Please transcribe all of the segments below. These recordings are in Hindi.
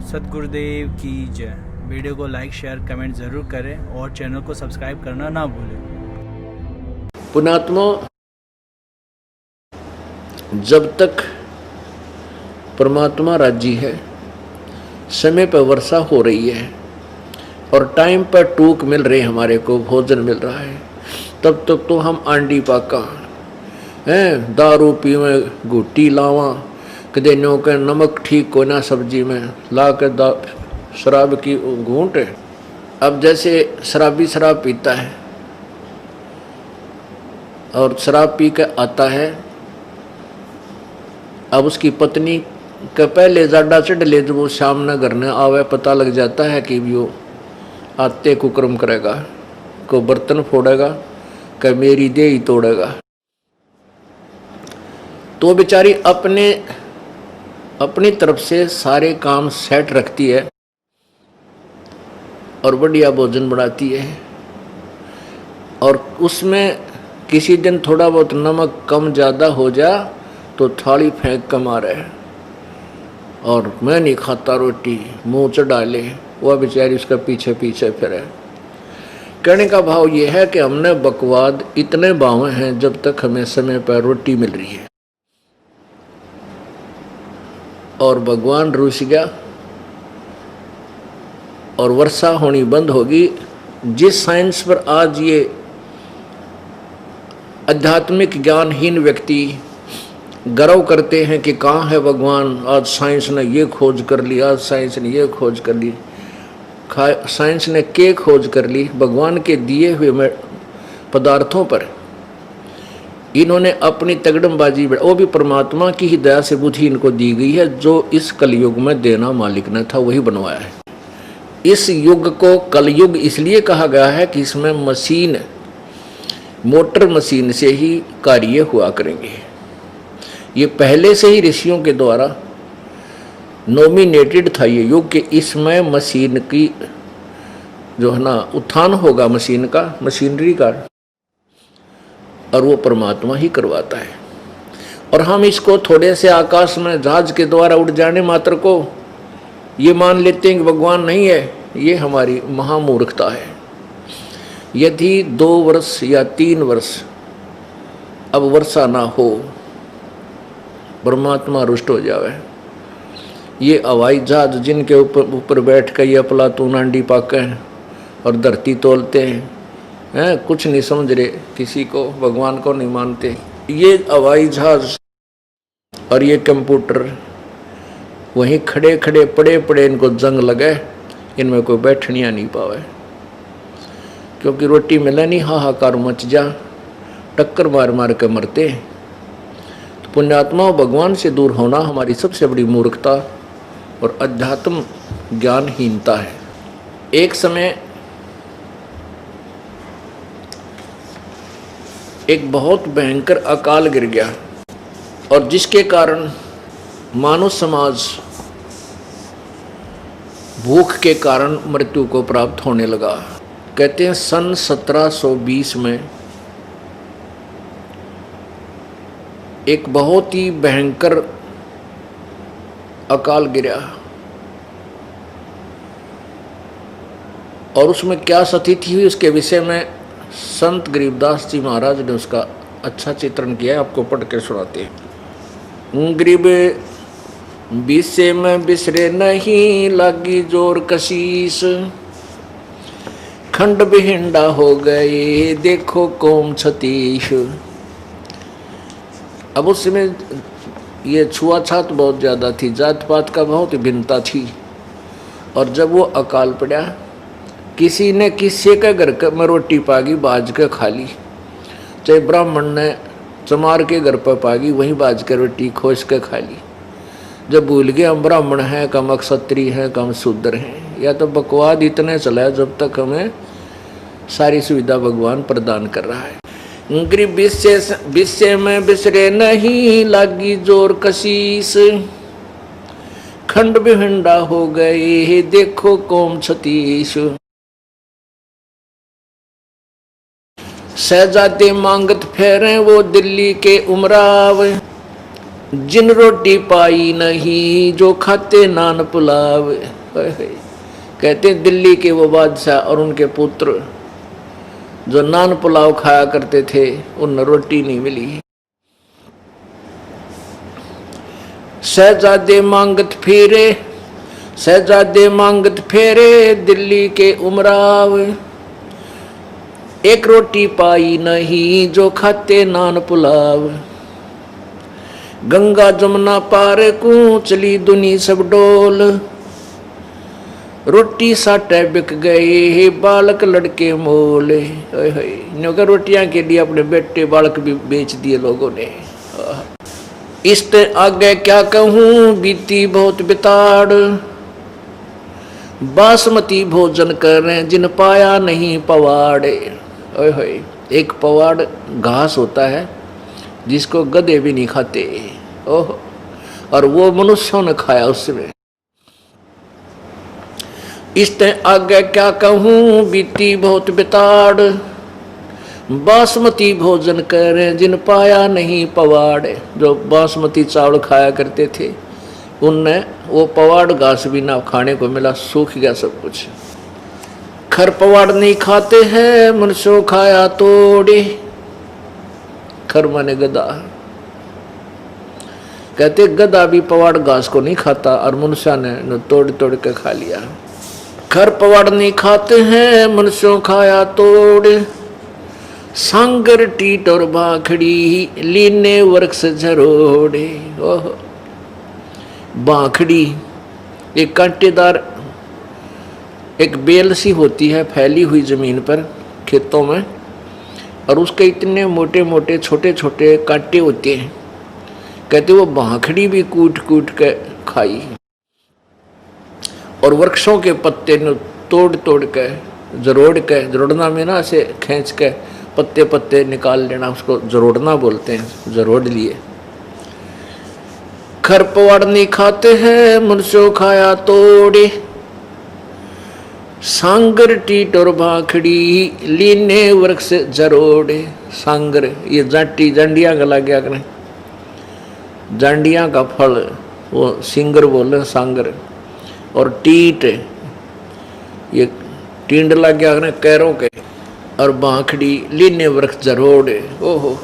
सतगुरुदेव की जय। वीडियो को लाइक शेयर कमेंट ज़रूर करें और चैनल को सब्सक्राइब करना ना भूलें। पुण्यात्मा, जब तक परमात्मा राजी है, समय पर वर्षा हो रही है और टाइम पर टूक मिल रही, हमारे को भोजन मिल रहा है, तब तक तो हम आंडी पाका हैं, दारू पीवे, घुट्टी लावा, कदे नो के नमक ठीक को ना सब्जी में ला के शराब की घूंट। अब जैसे शराबी शराब पीता है और शराब पी के आता है, अब उसकी पत्नी के पहले जाडा चढ़ ले, जब वो शाम न घर न आवे, पता लग जाता है कि वो आते कुकर्म करेगा, को बर्तन फोड़ेगा, कि मेरी देह ही तोड़ेगा। तो बेचारी अपनी तरफ से सारे काम सेट रखती है और बढ़िया भोजन बनाती है, और उसमें किसी दिन थोड़ा बहुत नमक कम ज़्यादा हो जा तो थाली फेंक कर मारे और मैं नहीं खाता रोटी, मुंह चढ़ा ले, वह बेचारी उसका पीछे पीछे फिरे। कहने का भाव ये है कि हमने बकवाद इतने बावे हैं जब तक हमें समय पर रोटी मिल रही है, और भगवान रूस गया और वर्षा होनी बंद होगी। जिस साइंस पर आज ये आध्यात्मिक ज्ञानहीन व्यक्ति गर्व करते हैं कि कहाँ है भगवान, आज साइंस ने ये खोज कर ली, आज साइंस ने ये खोज कर ली, साइंस ने क्या खोज कर ली, भगवान के दिए हुए पदार्थों पर इन्होंने अपनी तगड़मबाजी, वो भी परमात्मा की ही दया से बुद्धि इनको दी गई है, जो इस कलयुग में देना मालिक ने था वही बनवाया है। इस युग को कलयुग इसलिए कहा गया है कि इसमें मशीन, मोटर मशीन से ही कार्य हुआ करेंगे। ये पहले से ही ऋषियों के द्वारा नॉमिनेटेड था ये युग कि इसमें मशीन की जो है ना उत्थान होगा, मशीन का, मशीनरी का, और वो परमात्मा ही करवाता है। और हम इसको थोड़े से आकाश में जहाज के द्वारा उड़ जाने मात्र को ये मान लेते हैं कि भगवान नहीं है, ये हमारी महामूर्खता है। यदि 2 वर्ष या 3 वर्ष अब वर्षा ना हो, परमात्मा रुष्ट हो जावे, ये हवाई जहाज जिनके ऊपर बैठ कर ये अफलातून आंडी पाके और धरती तोलते हैं, कुछ नहीं समझ रहे, किसी को भगवान को नहीं मानते, ये हवाई जहाज और ये कंप्यूटर वहीं खड़े खड़े पड़े पड़े इनको जंग लगे, इनमें कोई बैठनिया नहीं पावे, क्योंकि रोटी मिले नहीं, हाहाकार मच जा, टक्कर मार मार के मरते। तो पुण्यात्मा, भगवान से दूर होना हमारी सबसे बड़ी मूर्खता और अध्यात्म ज्ञानहीनता है। एक समय एक बहुत भयंकर अकाल गिर गया और जिसके कारण मानव समाज भूख के कारण मृत्यु को प्राप्त होने लगा। कहते हैं सन 1720 में एक बहुत ही भयंकर अकाल गिरा, और उसमें क्या स्थिति हुई उसके विषय में संत गरीबदास जी महाराज ने उसका अच्छा चित्रण किया है, आपको पढ़ के सुनाते हैं। गरीब बिसे में बिसरे नहीं, लागी जोर कशीस, खंड बिहिंडा हो गए, देखो कौम छतीश। अब उसमें ये छुआछात बहुत ज़्यादा थी, जात पात का बहुत भिन्नता थी, और जब वो अकाल पड़ा, किसी ने किसी के घर में रोटी पागी बाज के खा ली, चाहे ब्राह्मण ने चमार के घर पर पागी वहीं बाज के रोटी खोज के खा ली। जब भूल गए हम ब्राह्मण हैं, कम क्षत्रिय हैं, कम शूद्र हैं, या तो बकवाद इतने चला जब तक हमें सारी सुविधा भगवान प्रदान कर रहा है। गरीब बिस्से में बिसरे नहीं, लागी जोर कशीस, खंड बिहंडा हो गए, देखो कौम छतीश। शहजादे मांगत फेरे वो दिल्ली के उमराव, जिन रोटी पाई नहीं जो खाते नान पुलाव। कहते हैं दिल्ली के वो बादशाह और उनके पुत्र जो नान पुलाव खाया करते थे उन रोटी नहीं मिली। शहजादे मांगत फेरे, शहजादे मांगत फेरे दिल्ली के उमराव। एक रोटी पाई नहीं जो खाते नान पुलाव। गंगा जमुना पार को चली दुनी सब डोल। रोटी साटे बिक गए बालक लड़के मोल। रोटियां के लिए अपने बेटे बालक भी बेच दिए लोगों ने। इसते आगे क्या कहूं बीती बहुत बिताड़। बासमती भोजन करें जिन पाया नहीं पवाड़े। एक पवाड़ घास होता है जिसको गधे भी नहीं खाते। ओह, और वो मनुष्यों ने खाया उसमें। इसते आगे क्या कहूं बीती बहुत बिताड़। बासमती भोजन करें जिन पाया नहीं पवाड़। जो बासमती चावल खाया करते थे उनने वो पवाड़ घास भी ना खाने को मिला, सूख गया सब कुछ। खर पवाड़ नहीं खाते हैं मनुष्यों खाया तोड़े। खर माने गधा। कहते गधा भी पवाड़ घास को नहीं खाता और मनुष्य ने तोड़ तोड़ के खा लिया। खर पवाड़ नहीं खाते हैं मनुष्यों खाया तोड़े। सांगर टीट और बाखड़ी लीने वृक्ष झरोड़े। ओह, बाखड़ी एक कांटेदार एक बेल सी होती है फैली हुई जमीन पर खेतों में, और उसके इतने मोटे मोटे छोटे छोटे कांटे होते हैं। कहते वो बाखड़ी भी कूट कूट के खाई। और वृक्षों के पत्ते ने तोड़ तोड़ के जरोड़ना में ना से खींच के पत्ते पत्ते निकाल लेना, उसको जरोड़ना बोलते हैं, जरोड़ लिए। खर पवाड़ नहीं खाते हैं मनुष्यों खाया तोड़े। सांगर टीट और भाखड़ी लीने वृक्ष जरोड़े। सांगर ये जाटी जांडिया का लग गया करें, जांडिया का फल वो सिंगर बोले सांगर। और टीट ये टींड लग गया करें कैरों के। और बाखड़ी लीने वृक्ष जरोड़े। ओहो,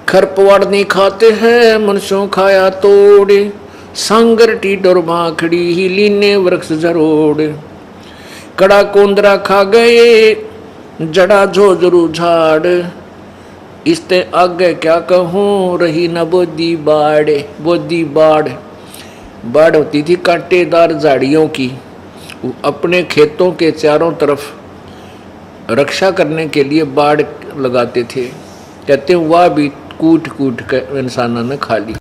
खर पवाड़ नहीं खाते हैं मनुष्यों खाया तोड़े। सांगर टीट और बाखड़ी ही लीने वृक्ष जरोड़े। कड़ा कोंदरा खा गए जड़ा झोझरू झाड़। इसते आगे क्या कहूँ रही न बोदी बाड़े। बोदी बाड़, बाड़ होती थी कांटेदार झाड़ियों की। अपने खेतों के चारों तरफ रक्षा करने के लिए बाड़ लगाते थे। कहते हैं वह भी कूट कूट कर इंसानों ने खा ली।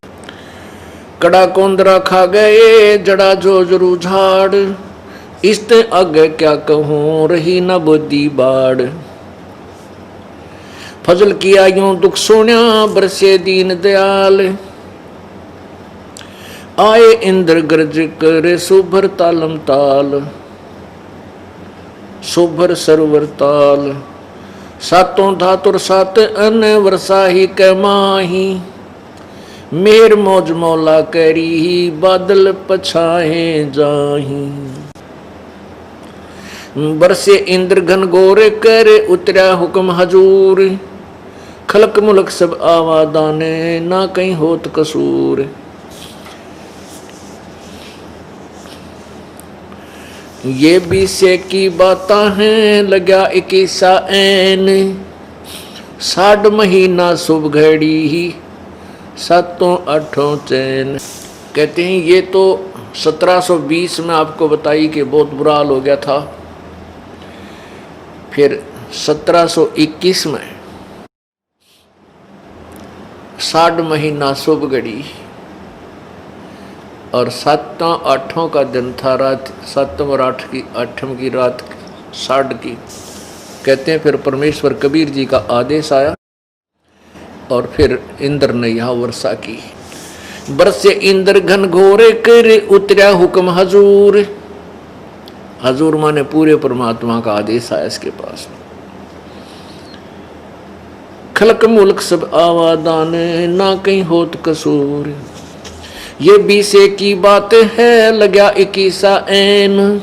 कड़ा कोंदरा खा गए जड़ा झोझरू झाड़। इसते आगे क्या कहूँ रही न बोदी बाड़। फजल किया यूं दुख सोन्या बरसे दीन दयाल। आए इंद्र गर्ज करे सुभर तालम ताल। सुभर सरवर ताल। सातों धातुर सात अन वर्षाही के माही। मेर मौज मौला करी बादल पछाए जाही। बरसे इंद्र घन गोरे करे उतरा हुक्म हजूर। खलक मुलक सब आवादाने ना कहीं होत कसूर। ये बीसे की बातां हैं लगा 21 ऐन। 60 महीना शुभ घड़ी ही सातों आठों चैन। कहते हैं ये तो 1720 में आपको बताई कि बहुत बुरा हाल हो गया था। फिर 1721 में 60 महीना शुभ घड़ी और 7-8 का दिन था। रात 7 और 8 की रात 60 की। कहते हैं फिर परमेश्वर कबीर जी का आदेश आया और फिर इंद्र ने यहाँ वर्षा की। बरसे इंद्र घन घोरे करे उतरा हुक्म हजूर। हजूर माने पूरे परमात्मा का आदेश आया इसके पास। खलक मुल्क सब आवादान ना कहीं होत कसूर। ये 20 की बात है, लग्या 21 ऐन,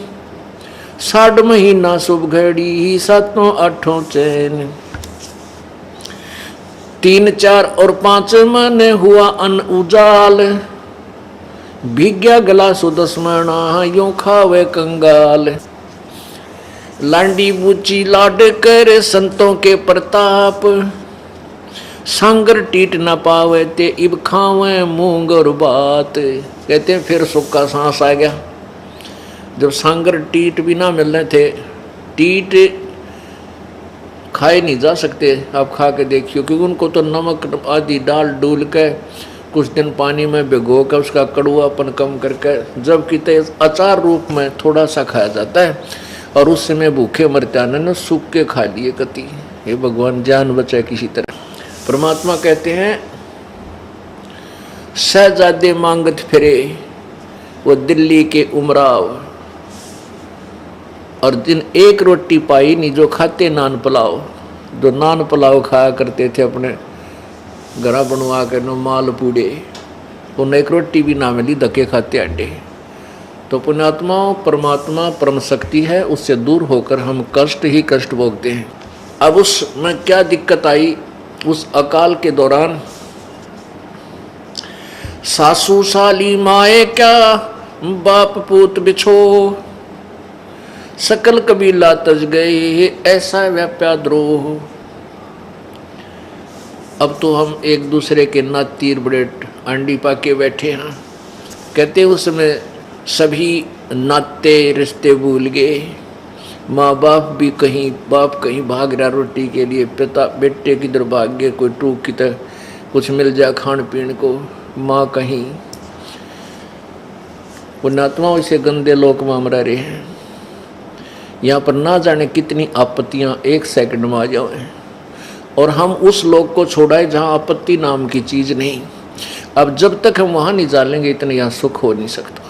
60 महीना शुभ घड़ी, 7 8 चैन, 3 4 और 5 मन हुआ अन उजाल, भीग्या गला सुदस्मणा यूं खावे कंगाल, लांडी बूची लाड कर संतों के प्रताप, सांगर टीट न पावे ते इब खावे मूंग और बात। कहते हैं फिर सुख का सांस आ गया, जब सांगर टीट भी ना मिलने थे, टीट खाए नहीं जा सकते, आप खा के देखियो, क्योंकि उनको तो नमक आदि डाल डूल के कुछ दिन पानी में भिगो कर उसका कड़वापन कम करके जबकि अचार रूप में थोड़ा सा खाया जाता है, और उस समय भूखे मरते न सूख के खा लिए कति। हे भगवान जान बचाए किसी तरह। परमात्मा कहते हैं शहजादे मांगत फिरे वो दिल्ली के उमराव, और जिन एक रोटी पाई नहीं जो खाते नान पुलाव, जो नान पुलाव खाया करते थे अपने घरा बनवा के नो माल पूड़े, उन्हें एक रोटी भी ना मिली, धक्के खाते अंडे। तो पुण्यात्माओं, परमात्मा परम शक्ति है, उससे दूर होकर हम कष्ट ही कष्ट भोगते हैं। अब उसमें क्या दिक्कत आई, उस अकाल के दौरान सासू साली माए क्या बाप पूत बिछो, सकल कबीला तज गए ऐसा व्याप्या द्रोह। अब तो हम एक दूसरे के नात तीर बड़े अंडी पाके बैठे हैं। कहते उसमें सभी नाते रिश्ते भूल गए, माँ बाप भी कहीं, बाप कहीं भाग रहा रोटी के लिए, पिता बेटे किधर भाग गए, कोई टूक की तरह कुछ मिल जाए खान पीने को, माँ कहीं। पुण्यात्मा इसे गंदे लोक में हम रह रहे हैं। यहाँ पर ना जाने कितनी आपत्तियाँ एक सेकंड में आ जाए, और हम उस लोक को छोड़ाए जहाँ आपत्ति नाम की चीज नहीं। अब जब तक हम वहां नहीं जानेंगे इतना यहाँ सुख हो नहीं सकता।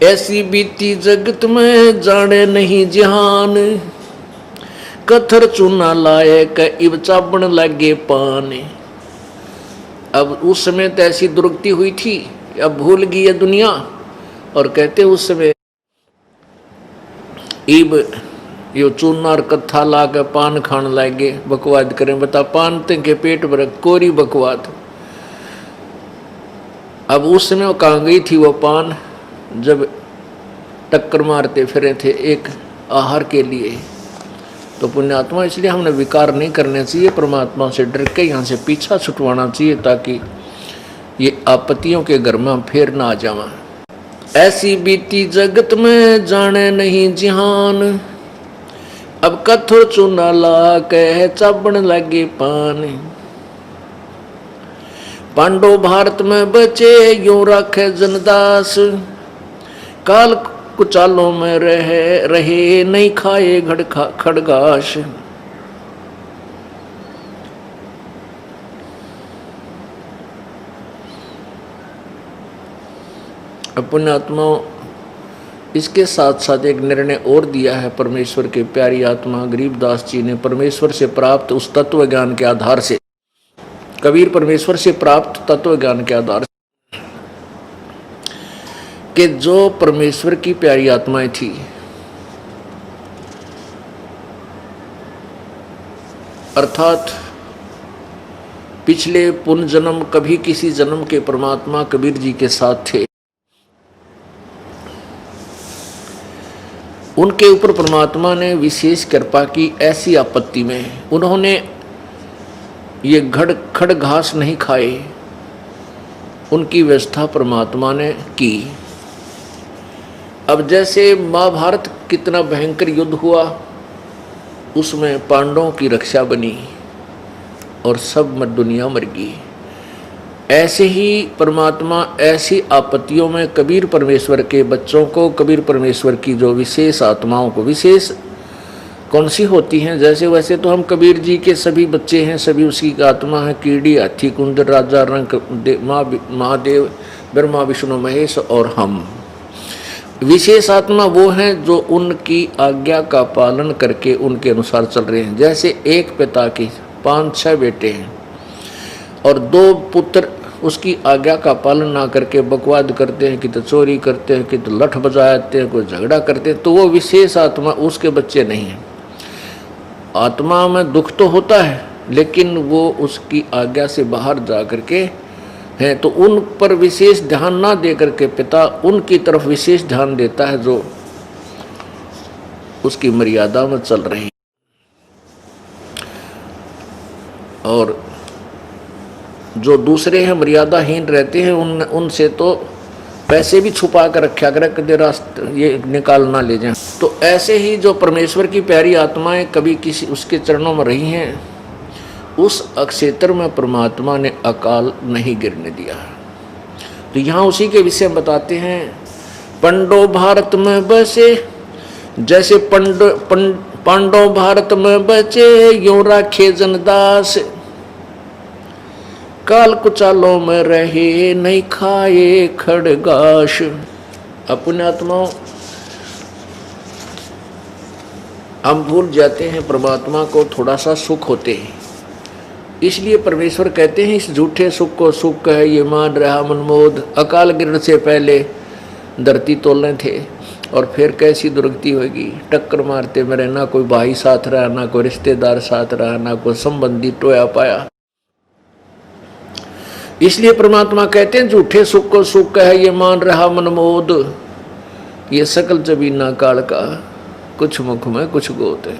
ऐसी बीती जगत में जाने नहीं जहान, कथर चूना लाए क इब चाबण लगे पान। अब उस समय तो ऐसी दुर्गति हुई थी, अब भूल गई है दुनिया, और कहते उस समय इब यो चूना और कत्था ला के पान खान लागे, बकवाद करें। बता पान के पेट भर कोरी बकवाद। अब उस समय वो कहाँ गई थी वो पान, जब टक्कर मारते फिरे थे एक आहार के लिए। तो पुण्यात्मा इसलिए हमने विकार नहीं करने चाहिए, परमात्मा से डर के यहाँ से पीछा छुटवाना चाहिए, ताकि ये आपत्तियों के घर में फिर ना आ जावा। ऐसी बीती जगत में जाने नहीं जिहान, अब कथुर चूना ला के चाबण लगे पान। पांडव भारत में बचे यूं रखे जनदास, काल कुचालों में रहे नहीं खाए खड़गाश। पुण्यात्माओं, इसके साथ साथ एक निर्णय और दिया है परमेश्वर के प्यारी आत्मा गरीबदास जी ने, परमेश्वर से प्राप्त उस तत्व ज्ञान के आधार से। कबीर परमेश्वर से प्राप्त तत्व ज्ञान के आधार से कि जो परमेश्वर की प्यारी आत्माएं थी, अर्थात पिछले पुण्य जन्म कभी किसी जन्म के परमात्मा कबीर जी के साथ थे, उनके ऊपर परमात्मा ने विशेष कृपा की। ऐसी आपत्ति में उन्होंने ये खड़ घास नहीं खाए, उनकी व्यवस्था परमात्मा ने की। अब जैसे महाभारत कितना भयंकर युद्ध हुआ, उसमें पांडवों की रक्षा बनी और सब दुनिया मर गई। ऐसे ही परमात्मा ऐसी आपत्तियों में कबीर परमेश्वर के बच्चों को, कबीर परमेश्वर की जो विशेष आत्माओं को, विशेष कौन सी होती हैं, जैसे वैसे तो हम कबीर जी के सभी बच्चे हैं, सभी उसकी आत्मा है। कीड़ी, हाथी, कुंदर, राजा, रंग, महादेव, ब्रह्मा, विष्णु, महेश और हम। विशेष आत्मा वो हैं जो उनकी आज्ञा का पालन करके उनके अनुसार चल रहे हैं। जैसे एक पिता की 5-6 बेटे हैं और 2 पुत्र उसकी आज्ञा का पालन ना करके बकवाद करते हैं, कि तो चोरी करते हैं, कि तो लठ बजाते हैं, कोई झगड़ा करते हैं, तो वो विशेष आत्मा उसके बच्चे नहीं हैं। आत्मा में दुख तो होता है लेकिन वो उसकी आज्ञा से बाहर जा करके हैं, तो उन पर विशेष ध्यान ना दे करके पिता उनकी तरफ विशेष ध्यान देता है जो उसकी मर्यादा में चल रही। और जो दूसरे हैं मर्यादाहीन रहते हैं उनसे तो पैसे भी छुपा कर रखा करे, कदे रास्ते ये निकाल ना ले जाएं। तो ऐसे ही जो परमेश्वर की प्यारी आत्माएं कभी किसी उसके चरणों में रही हैं, उस अक्षेत्र में परमात्मा ने अकाल नहीं गिरने दिया। तो यहाँ उसी के विषय बताते हैं। पंडो भारत में बसे, जैसे पांडव भारत में बचे, यूं राखे जनदास, काल कुचालों में रहे, नहीं खाए खड़गाश। अपने आत्माओं हम भूल जाते हैं परमात्मा को, थोड़ा सा सुख होते हैं, इसलिए परमेश्वर कहते हैं इस झूठे सुख को सुख है ये मान रहा मनमोद। अकाल गिरने से पहले धरती तोलने थे और फिर कैसी दुर्गति होगी, टक्कर मारते मेरे, ना कोई भाई साथ रहा, ना कोई रिश्तेदार साथ रहा, ना कोई संबंधी टोया पाया। इसलिए परमात्मा कहते हैं झूठे सुख को सुख है ये मान रहा मनमोद, ये सकल जबीना काल का, कुछ मुख में कुछ गोत है।